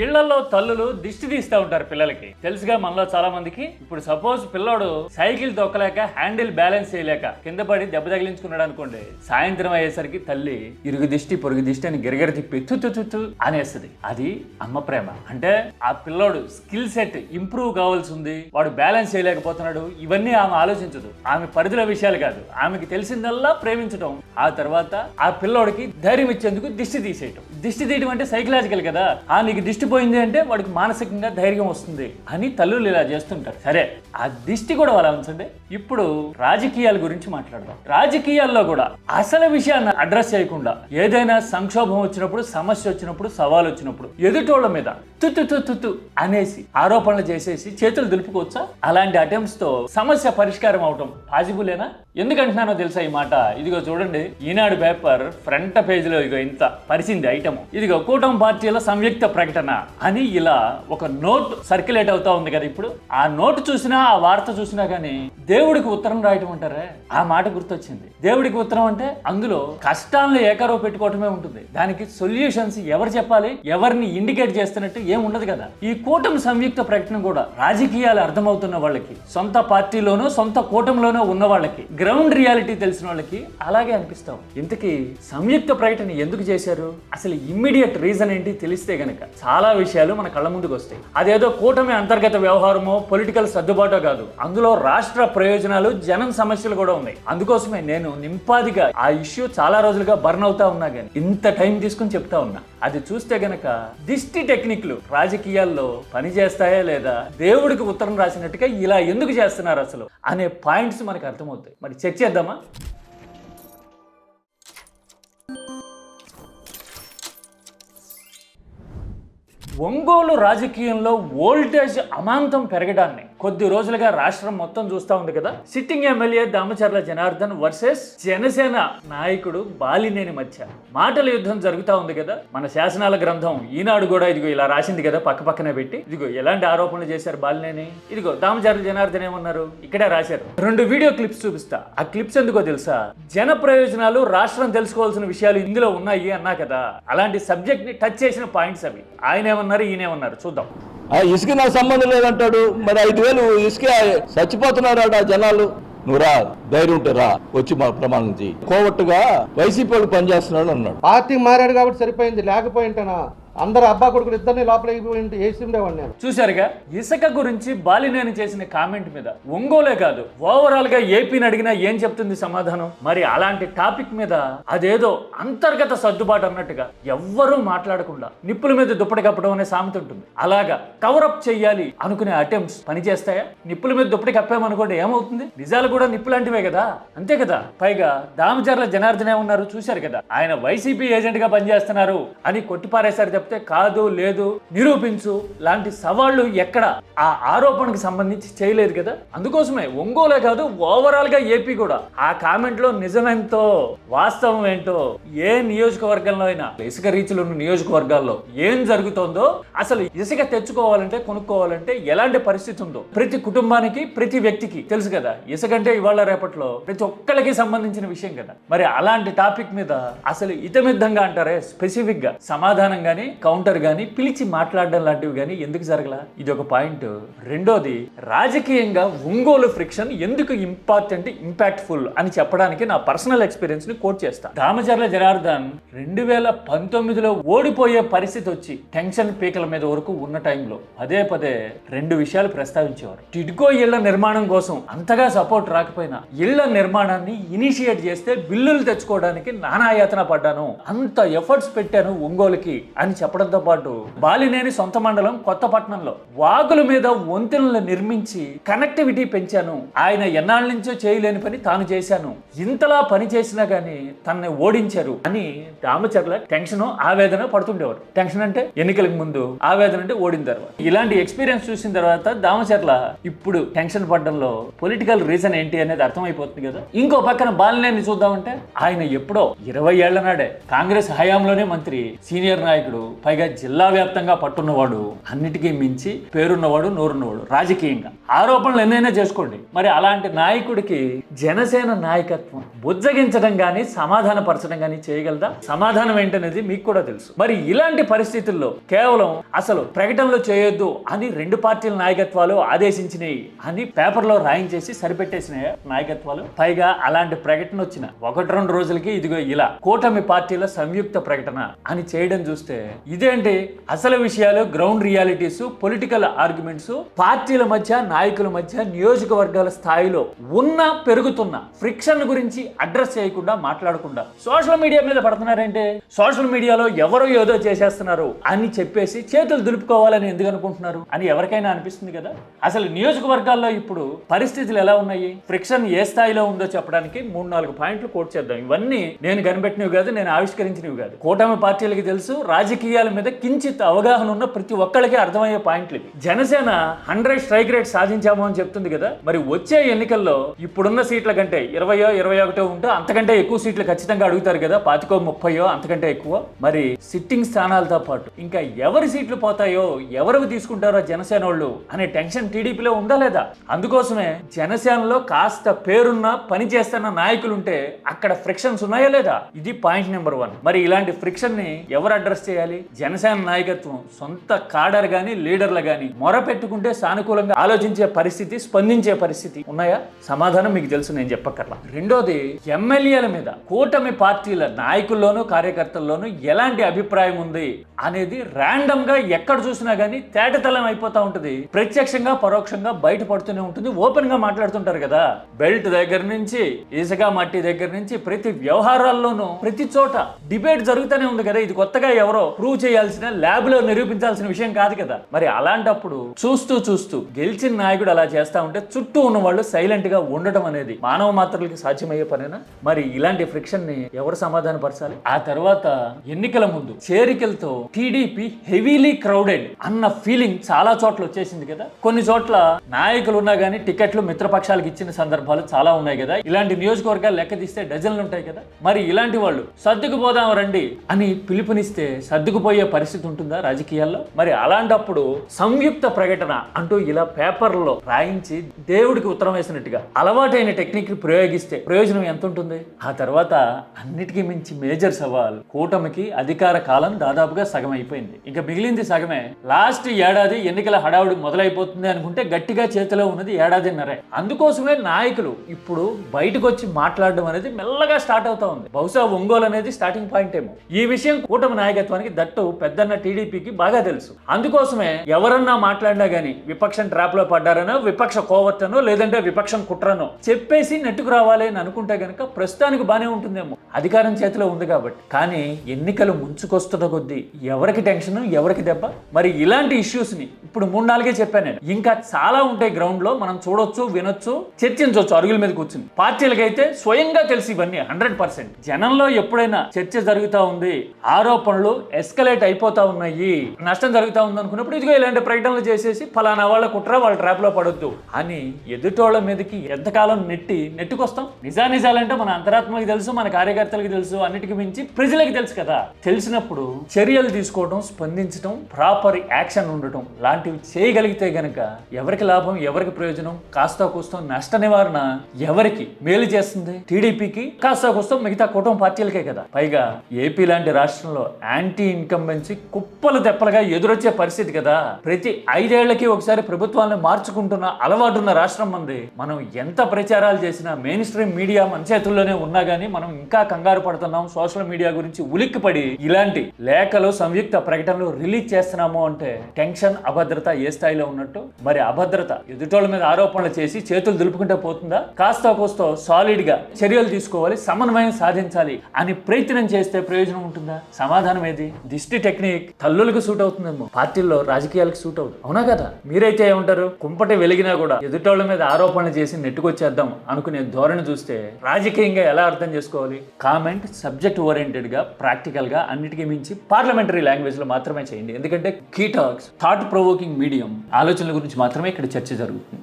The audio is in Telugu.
ఇళ్లలో తల్లులు దిష్టి తీస్తూ ఉంటారు పిల్లలకి. తెలుసుగా మనలో చాలా మందికి. ఇప్పుడు సపోజ్ పిల్లోడు సైకిల్ తొక్కలేక హ్యాండిల్ బ్యాలెన్స్ చేయలేక కింద పడి దెబ్బ తగిలించుకున్నాడు అనుకోండి, సాయంత్రం అయ్యేసరికి తల్లి ఇరుగు దిష్టి పొరుగు దిష్టి అని గిరగిర తిప్పి తుతు అనేస్తుంది. అది అమ్మ ప్రేమ. అంటే ఆ పిల్లోడు స్కిల్ సెట్ ఇంప్రూవ్ కావాల్సి ఉంది, వాడు బ్యాలెన్స్ చేయలేకపోతున్నాడు, ఇవన్నీ ఆమె ఆలోచించదు. ఆమె పరిధిలో విషయాలు కాదు, ఆమెకి తెలిసిందల్లా ప్రేమించడం. ఆ తర్వాత ఆ పిల్లోడికి ధైర్యం ఇచ్చేందుకు దిష్టి తీసేయటం. దిష్టి తీయడం అంటే సైకలాజికల్ కదా. నీకు దిష్టి పోయింది అంటే వాడికి మానసికంగా ధైర్యం వస్తుంది అని తల్లులు ఇలా చేస్తుంటారు. సరే, ఆ దిష్టి కూడా అలా ఉంచండి. ఇప్పుడు రాజకీయాల గురించి మాట్లాడదాం. రాజకీయాల్లో కూడా అసలు విషయాన్ని అడ్రస్ చేయకుండా ఏదైనా సంక్షోభం వచ్చినప్పుడు, సమస్య వచ్చినప్పుడు, సవాల్ వచ్చినప్పుడు ఎదుటోళ్ల మీద తుతు అనేసి ఆరోపణలు చేసేసి చేతులు దులుపుకోవచ్చా? అలాంటి అటెంప్ట్స్ తో సమస్య పరిష్కారం అవటం పాసిబులేనా? ఎందుకంటున్నానో తెలుసా ఈ మాట? ఇదిగో చూడండి, ఈనాడు పేపర్ ఫ్రంట్ పేజ్ లో ఇదిగో ఇంత పరిచింది ఐటమ్. ఇదిగో కూటమి పార్టీల సంయుక్త ప్రకటన అని ఇలా ఒక నోట్ సర్క్యులేట్ అవుతా ఉంది కదా. ఇప్పుడు ఆ నోట్ చూసినా, ఆ వార్త చూసినా కానీ దేవుడికి ఉత్తరం రాయటం అంటారే, ఆ మాట గుర్తొచ్చింది. దేవుడికి ఉత్తరం అంటే అందులో కష్టాలను ఏకరవ పెట్టుకోవటమే ఉంటుంది. దానికి సొల్యూషన్స్ ఎవరు చెప్పాలి, ఎవరిని ఇండికేట్ చేస్తున్నట్టు ఏం ఉండదు కదా. ఈ కూటమి సంయుక్త ప్రకటన కూడా రాజకీయాలు అర్థమవుతున్న వాళ్ళకి, సొంత పార్టీలోనో సొంత కూటమిలోనో ఉన్న వాళ్ళకి, గ్రౌండ్ రియాలిటీ తెలిసిన వాళ్ళకి అలాగే అనిపిస్తాం. ఇంతకీ సంయుక్త ప్రకటన ఎందుకు చేశారు, అసలు ఇమ్మీడియట్ రీజన్ ఏంటి తెలిస్తే గనక చాలా విషయాలు మన కళ్ళ ముందుకు వస్తాయి. అదేదో కూటమి అంతర్గత వ్యవహారమో పొలిటికల్ సర్దుబాటో కాదు, అందులో రాష్ట్ర ప్రయోజనాలు, జనం సమస్యలు కూడా ఉన్నాయి. అందుకోసమే నేను నింపాదిగా ఆ ఇష్యూ చాలా రోజులుగా బర్న్ అవుతా ఉన్నా కానీ ఇంత టైం తీసుకుని చెప్తా ఉన్నా. అది చూస్తే గనక దిష్టి టెక్నిక్లు రాజకీయాల్లో పనిచేస్తాయా లేదా, దేవుడికి ఉత్తరం రాసినట్టుగా ఇలా ఎందుకు చేస్తున్నారు అసలు అనే పాయింట్స్ మనకు అర్థమవుతాయి. మరి చెక్ చేద్దామా? ఒంగోలు రాజకీయంలో వోల్టేజ్ అమాంతం పెరగడాన్ని కొద్ది రోజులుగా రాష్ట్రం మొత్తం చూస్తా ఉంది కదా. Sitting MLA Damacharla Janardhan versus Janasena నాయకుడు బాలినేని మధ్య మాటల యుద్ధం జరుగుతూ ఉంది కదా. మన శాసనాల గ్రంథం ఈనాడు కూడా ఇదిగో ఇలా రాసింది కదా, పక్క పక్కనే పెట్టి. ఇదిగో ఎలాంటి ఆరోపణలు చేశారు బాలినేని, ఇదిగో దామచర్ల జనార్దన్ ఏమన్నారు ఇక్కడే రాశారు. 2 వీడియో క్లిప్స్ చూపిస్తా. ఆ క్లిప్స్ ఎందుకో తెలుసా? జన ప్రయోజనాలు, రాష్ట్రం తెలుసుకోవాల్సిన విషయాలు ఇందులో ఉన్నాయి అన్నా కదా, అలాంటి సబ్జెక్ట్ ని టచ్ చేసిన పాయింట్స్ అవి. ఆయన ఏమన్నారు, ఈయనేమన్నారు చూద్దాం. ఇసుక నాకు సంబంధం లేదంటాడు. మరి 5,000 ఇసుక చచ్చిపోతున్నారా జనాలు. నువ్వు రా, ధైర్యం ఉంటే రా, వచ్చి మా ప్రమాణం చేయి. కోవట్టుగా వైసీపీ వాళ్ళు పనిచేస్తున్నాడు అన్నాడు. పార్టీ మారాడు కాబట్టి సరిపోయింది, లేకపోయింటేనా అందరు అబ్బా కొడుకులు ఇద్దరిని లోపలికి వేసి ఉండేవాడిని నేను. చూశారుగా, ఇసుక గురించి బాలినేని చేసిన కామెంట్ మీద ఒంగోలే కాదు ఓవరాల్ గా ఏపీని అడిగినా ఏం చెప్తుంది సమాధానం? మరి అలాంటి టాపిక్ మీద అదేదో అంతర్గత సర్దుబాటు అన్నట్టుగా ఎవ్వరూ మాట్లాడకుండా నిప్పుల మీద దుప్పటి కప్పడం అనే సామెత ఉంటుంది. అలాగా కవరప్ చెయ్యాలి అనుకునే అటెంప్ట్స్ పనిచేస్తాయా? నిప్పుల మీద దుప్పటి కప్పామనుకోండి ఏమవుతుంది? నిజాలు కూడా నిప్పు లాంటివే కదా, అంతే కదా. పైగా దామచర్ల జనార్దన్ ఏమన్నారు చూశారు కదా, ఆయన వైసీపీ ఏజెంట్ గా పనిచేస్తున్నారు అని కొట్టిపారేశారు. చెప్తే కాదు లేదు నిరూపించు లాంటి సవాళ్లు ఎక్కడ ఆ ఆరోపణకు సంబంధించి చేయలేదు కదా. అందుకోసమే ఒంగోలే కాదు ఓవరాల్ గా ఏపీ కూడా ఆ కామెంట్ లో నిజమేంతో వాస్తవం ఏంటో, ఏ నియోజకవర్గంలో అయినా ఇసుక రీచ్లు ఉన్న నియోజకవర్గాల్లో ఏం జరుగుతుందో, అసలు ఇసుక తెచ్చుకోవాలంటే కొనుక్కోవాలంటే ఎలాంటి పరిస్థితి ఉందో ప్రతి కుటుంబానికి, ప్రతి వ్యక్తికి తెలుసు కదా. ఇసుక అంటే ఇవాళ రేపట్లో ప్రతి ఒక్కరికి సంబంధించిన విషయం కదా. మరి అలాంటి టాపిక్ మీద అసలు ఇతమిద్దంగా అంటారే స్పెసిఫిక్ గా సమాధానం గానీ కౌంటర్ గానీ పిలిచి మాట్లాడడం లాంటివి గానీ ఎందుకు జరగలా? ఇది ఒక పాయింట్. రెండోది, రాజకీయంగా ఒంగోలు ఫ్రిక్షన్ ఎందుకు ఇంపార్టెంట్, ఇంపాక్ట్ఫుల్ అని చెప్పడానికి నా పర్సనల్ ఎక్స్పీరియన్స్ ని కోట్ చేస్తా. దామచర్ల జనార్దన్ 2019లో ఓడిపోయే పరిస్థితి వచ్చి టెన్షన్ పీకల మీద వరకు ఉన్న టైంలో పదే పదే 2 విషయాలు ప్రస్తావించేవారు. టిడ్కో ఇళ్ల నిర్మాణం కోసం అంతగా సపోర్ట్ రాకపోయినా ఇళ్ల నిర్మాణాన్ని ఇనిషియేట్ చేస్తే బిల్లులు తెచ్చుకోవడానికి నానాయాతన పడ్డాను, అంత ఎఫర్ట్స్ పెట్టాను ఒంగోలుకి అని చెప్పడంతో పాటు బాలినేని సొంత మండలం కొత్తపట్నంలో వాగుల మీద వంతెనలు నిర్మించి కనెక్టివిటీ పెంచాను, ఆయన ఎన్నాళ్ళ నుంచో చేయలేని పని తాను చేశాను, ఇంతలా పని చేసినా గానీ తనని ఓడించారు అని దామచర్ల టెన్షన్ ఆవేదన పడుతుండేవారు. టెన్షన్ అంటే ఎన్నికలకు ముందు, ఆవేదన అంటే ఓడిన తర్వాత. ఇలాంటి ఎక్స్పీరియన్స్ చూసిన తర్వాత దామచర్ల ఇప్పుడు టెన్షన్ పడడంలో పొలిటికల్ రీజన్ ఏంటి అనేది అర్థమైపోతుంది కదా. ఇంకో పక్కన బాలినేని చూద్దామంటే ఆయన ఎప్పుడో 20 ఏళ్ల నాడే కాంగ్రెస్ హయాంలోనే మంత్రి, సీనియర్ నాయకుడు, పైగా జిల్లా వ్యాప్తంగా పట్టున్నవాడు, అన్నిటికీ మించి పేరున్నవాడు, నోరున్నవాడు రాజకీయంగా. ఆరోపణలు ఎన్నైనా చేసుకోండి, మరి అలాంటి నాయకుడికి జనసేన నాయకత్వం బుజ్జగించడం కానీ సమాధానపరచడం కానీ చేయగలదా? సమాధానం ఏంటనేది మీకు కూడా తెలుసు. మరి ఇలాంటి పరిస్థితుల్లో కేవలం అసలు ప్రకటనలు చేయొద్దు అని 2 పార్టీల నాయకత్వాలు ఆదేశించినాయి అని పేపర్లో రాయించేసి సరిపెట్టేసినాయి నాయకత్వాలు. పైగా అలాంటి ప్రకటన వచ్చిన 1-2 రోజులకి ఇదిగో ఇలా కూటమి పార్టీల సంయుక్త ప్రకటన అని చేయడం చూస్తే ఇదేంటి అసలు విషయాలు, గ్రౌండ్ రియాలిటీస్, పొలిటికల్ ఆర్గ్యుమెంట్స్, పార్టీల మధ్య, నాయకుల మధ్య, నియోజకవర్గాల స్థాయిలో ఉన్న పెరుగుతున్న ఫ్రిక్షన్ గురించి అడ్రస్ చేయకుండా, మాట్లాడకుండా సోషల్ మీడియా మీద పడుతున్నారంటే సోషల్ మీడియాలో ఎవరో ఏదో చేసేస్తున్నారు అని చెప్పేసి చేతులు దులుపుకోవాలని ఎందుకు అనుకుంటున్నారు అని ఎవరికైనా అనిపిస్తుంది కదా. అసలు నియోజకవర్గాల్లో ఇప్పుడు పరిస్థితులు ఎలా ఉన్నాయి, ఫ్రిక్షన్ ఏ స్థాయిలో ఉందో చెప్పడానికి 3-4 పాయింట్లు కోట్ చేద్దాం. ఇవన్నీ నేను కనిపెట్టినవి కాదు, నేను ఆవిష్కరించినవి కాదు. కూటమి పార్టీలకి తెలుసు, రాజకీయాల మీద కించిత్ అవగాహన ఉన్న ప్రతి ఒక్కళ్ళకి అర్థమయ్యే పాయింట్లు ఇవి. జనసేన 100 స్ట్రైక్ రేట్ సాధించాము అని చెప్తుంది కదా. మరి వచ్చే ఎన్నికల్లో ఇప్పుడున్న సీట్ల కంటే 20, 21 ఉంటే అంతకంటే ఎక్కువ సీట్లు ఖచ్చితంగా అడుగుతారు కదా. 25, 30 అంతకంటే ఎక్కువ. మరి సిట్టింగ్ స్థానాలతో పాటు ఇంకా ఎవరి సీట్లు పోతాయో, ఎవరికి తీసుకుంటారో జనసేన వాళ్ళు అనే టెన్షన్ టీడీపీలో ఉందా లేదా? అందుకోసమే జనసేనలో కాస్త పేరున్న పని చేస్తున్న నాయకులు ఉంటే అక్కడ ఫ్రిక్షన్స్ ఉన్నాయా లేదా? ఇది పాయింట్ నెంబర్ 1. మరి ఇలాంటి ఫ్రిక్షన్ ని ఎవరు అడ్రస్ చేయాలి? జనసేన నాయకత్వం సొంత కాడర్ గాని, లీడర్లు గాని మొర పెట్టుకుంటే సానుకూలంగా ఆలోచించే పరిస్థితి, స్పందించే పరిస్థితి ఉన్నాయా? సమాధానం మీకు తెలుసు, నేను చెప్పక్కర్లా. రెండోది, ఎమ్మెల్యేల మీద కూటమి పార్టీల నాయకుల్లోనూ కార్యకర్తల్లోనూ ఎలాంటి అభిప్రాయం ఉంది అనేది ర్యాండమ్ గా ఎక్కడ చూసినా గానీ తేటతెల్లం అయిపోతా ఉంటుంది. ప్రత్యక్షంగా పరోక్షంగా బయటపడుతూనే ఉంటుంది. ఓపెన్ గా మాట్లాడుతుంటారు కదా. బెల్ట్ దగ్గర నుంచి, ఇసుక మట్టి దగ్గర నుంచి ప్రతి వ్యవహారాల్లోనూ ప్రతి చోట డిబేట్ జరుగుతూనే ఉంది కదా. ఇది కొత్తగా ఎవరో ప్రూవ్ చేయాల్సిన, ల్యాబ్ లో నిరూపించాల్సిన విషయం కాదు కదా. మరి అలాంటప్పుడు చూస్తూ గెలిచిన నాయకుడు అలా చేస్తా ఉంటే చుట్టూ ఉన్న వాళ్ళు సైలెంట్ గా ఉండటం అనేది మానవ మాత్రలకి సాధ్యమయ్యే పనేనా? మరి ఇలాంటి ఫ్రిక్షన్ ని ఎవరు సమాధానపరచాలి? ఆ తర్వాత ఎన్నికల ముందు చేరికలతో టీడీపీ హెవీలీ క్రౌడెడ్ అన్న ఫీలింగ్ చాలా చోట్ల వచ్చేసింది కదా. కొన్ని చోట్ల నాయకులు ఉన్నా గానీ టికెట్లు మిత్రపక్షాలకు ఇచ్చిన సందర్భాలు చాలా ఉన్నాయి కదా. ఇలాంటి నియోజకవర్గాలు లెక్క తీస్తే డజన్లు ఉంటాయి కదా. మరి ఇలాంటి వాళ్ళు సర్దుకుపోదాం రండి అని పిలుపునిస్తే సర్దుకుపోయే పరిస్థితి ఉంటుందా రాజకీయాల్లో? మరి అలాంటప్పుడు సంయుక్త ప్రకటన అంటూ ఇలా పేపర్లో రాయించి దేవుడికి ఉత్తరం వేసినట్టుగా అలవాటైన టెక్నిక్ ప్రయోగిస్తే ప్రయోజనం ఎంత ఉంటుంది? ఆ తర్వాత అన్నిటికీ మించి మేజర్ సవాల్, కూటమికి అధికార కాలం దాదాపుగా సగం అయిపోయింది. ఇంకా మిగిలింది సగమే. లాస్ట్ ఏడాది ఎన్నికల హడావుడి మొదలైపోతుంది అనుకుంటే గట్టిగా చేతిలో ఉన్నది 1.5 ఏడాదిన్నరే. అందుకోసమే నాయకులు ఇప్పుడు బయటకు వచ్చి మాట్లాడడం అనేది మెల్లగా స్టార్ట్ అవుతా ఉంది. బహుశా ఒంగోలు అనేది స్టార్టింగ్ పాయింట్ ఏమో. ఈ విషయం కూటమి నాయకత్వానికి, దట్టు పెద్దన్న టీడీపీకి బాగా తెలుసు. అందుకోసమే ఎవరన్నా మాట్లాడినా గానీ విపక్షం ట్రాప్ లో పడ్డారనో, విపక్ష కోవర్టనో, లేదంటే విపక్షం కుట్రనో చెప్పేసి నెట్టుకు రావాలి అని అనుకుంటే గనక ప్రస్తుతానికి బానే ఉంటుందేమో, అధికారం చేతిలో ఉంది కాబట్టి. కానీ ఎన్నికలు ముంచుకొస్తున్న కొద్దీ ఎవరికి టెన్షన్, ఎవరికి దెబ్బ? మరి ఇలాంటి ఇష్యూస్ ని ఇప్పుడు 3-4 చెప్పాను నేను. ఇంకా చాలా ఉంటాయి గ్రౌండ్ లో, మనం చూడొచ్చు, వినొచ్చు, చర్చించవచ్చు అరుగుల మీద కూర్చుని. పార్టీలకైతే స్వయంగా తెలిసి ఇవన్నీ 100%. జనంలో ఎప్పుడైనా చర్చ జరుగుతూ ఉంది, ఆరోపణలు ఎస్కలేట్ అయిపోతా ఉన్నాయి, నష్టం జరుగుతూ ఉంది అనుకున్నప్పుడు ఇదిగో ఇలాంటి ప్రకటనలు చేసేసి ఫలానా వాళ్ళ కుట్ర, వాళ్ళ ట్రాప్ లో పడొద్దు అని ఎదుటోళ్ల మీదకి ఎంతకాలం నెట్టుకొస్తాం? నిజానిజాలంటే మన అంతరాత్మకి తెలుసు, మన కార్యకర్తలకు తెలుసు, అన్నిటికీ మించి ప్రజలకు తెలుసు కదా. తెలిసినప్పుడు చర్యలు తీసుకోవడం, స్పందించడం, ప్రాపర్ యాక్షన్ ఉండటం లాంటివి చేయగలిగితే గనక ఎవరికి లాభం, ఎవరికి ప్రయోజనం? కాస్త కూస్తో నష్ట నివారణ ఎవరికి మేలు చేస్తుంది? టీడీపీకి, కాస్త కూస్తో మిగతా కూటమి పార్టీలకే కదా. పైగా ఏపీ లాంటి రాష్ట్రంలో యాంటీ ఇన్కంబెన్సీ కుప్పలు తెప్పలుగా ఎదురొచ్చే పరిస్థితి కదా. ప్రతి 5 ఏళ్లకి ఒకసారి ప్రభుత్వాలను మార్చుకుంటున్న అలవాటున్న రాష్ట్రం మంది. మనం ఎంత ప్రచారాలు చేసినా, మెయిన్ స్ట్రీమ్ మీడియా మన చేతుల్లోనే ఉన్నా గానీ మనం ఇంకా కంగారు పడుతున్నాం. సోషల్ మీడియా గురించి ఉలిక్కిపడి ఇలాంటి లేఖలు, సంయుక్త ప్రకటనలు రిలీజ్ చేస్తున్నాము అంటే టెన్షన్, అభద్రత ఏ స్థాయిలో ఉన్నట్టు? మరి అభద్రత ఎదుటోళ్ళ మీద ఆరోపణలు చేసి చేతులు దులుపుకుంటే పోతుందా? కాస్త కోస్తో సాలిడ్ గా చర్యలు తీసుకోవాలి, సమన్వయం సాధించాలి అని ప్రయత్నం చేస్తే ప్రయోజనం ఉంటుందా? సమాధానం ఏది? దిష్టి టెక్నిక్ తల్లులకు సూట్ అవుతుందేమో, పార్టీల్లో రాజకీయాలకు సూట్ అవుతుంది. అవునా కదా? మీరైతే ఏమంటారు? కుంపటి వెలిగినా కూడా ఎదుటోళ్ళ మీద ఆరోపణలు చేసి నెట్టుకొచ్చేద్దాం అనుకునే ధోరణి చూస్తే రాజకీయంగా ఎలా అర్థం చేసుకోవాలి? కామెంట్ సబ్జెక్ట్ ఓరియంటెడ్ గా, ప్రాక్టికల్ గా, అన్నిటికీ మించి పార్లమెంటరీ లాంగ్వేజ్ లో మాత్రమే చేయండి. ఎందుకంటే key talks thought provoking medium, ఆలోచనల గురించి మాత్రమే ఇక్కడ చర్చ జరుగుతుంది.